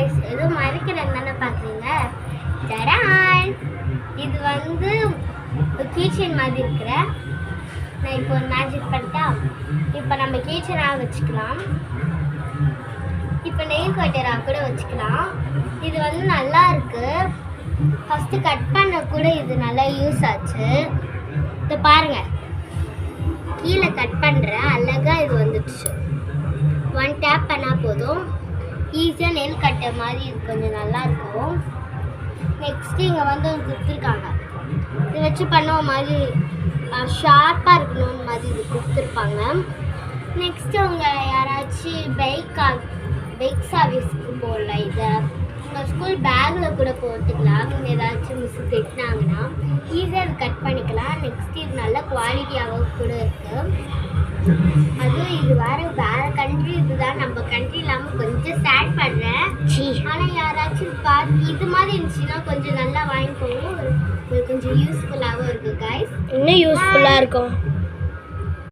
guys, எதுவும் மறைக்கிறேன்னு தானே பார்க்குறீங்க. தடான், இது வந்து கீச்செயின் மாதிரி இருக்கிற. நான் இப்போ ஒரு மேஜிக் பண்ணிட்டா. இப்போ நம்ம கீச்செயினாக வச்சுக்கலாம். இப்போ நெயில் கட்டராக கூட வச்சுக்கலாம். இது வந்து நல்லா இருக்கு. ஃபஸ்ட்டு கட் பண்ண கூட இது நல்லா யூஸ் ஆச்சு. இதை பாருங்கள், கீழே கட் பண்ணுறேன், அழகாக இது வந்துடுச்சு. ஒன் டேப் பண்ணால் போதும். ஈஸியாக நெல் கட்டுற மாதிரி இது கொஞ்சம் நல்லாயிருக்கும். நெக்ஸ்ட்டு இங்கே வந்து கொடுத்துருக்காங்க, இதை வச்சு பண்ண மாதிரி ஷார்ப்பாக இருக்கணும்னு மாதிரி இது கொடுத்துருப்பாங்க. நெக்ஸ்ட்டு அவங்க யாராச்சும் பைக் சர்வீஸ்க்கு போடலாம். இதை உங்கள் ஸ்கூல் பேக்கில் கூட போட்டுக்கலாம். நீங்கள் ஏதாச்சும் மிஸ் திட்டினாங்கன்னா ஈஸியாக அது கட் பண்ணிக்கலாம். நெக்ஸ்ட்டு இது நல்ல குவாலிட்டியாகவும் கூட இருக்குது. அதுவும் இது வேறு கண்ட்ரி, இதுதான் நம்ம கண்ட்ரி இல்லாமல் கொஞ்சம் சேட் பண்ணுறேன். ஆனால் யாராச்சும் பார்த்து இது மாதிரி இருந்துச்சுன்னா கொஞ்சம் நல்லா வாங்கிக்கோங்க. கொஞ்சம் யூஸ்ஃபுல்லாகவும் இருக்குது கைஸ். இன்னும் யூஸ்ஃபுல்லாக இருக்கும்.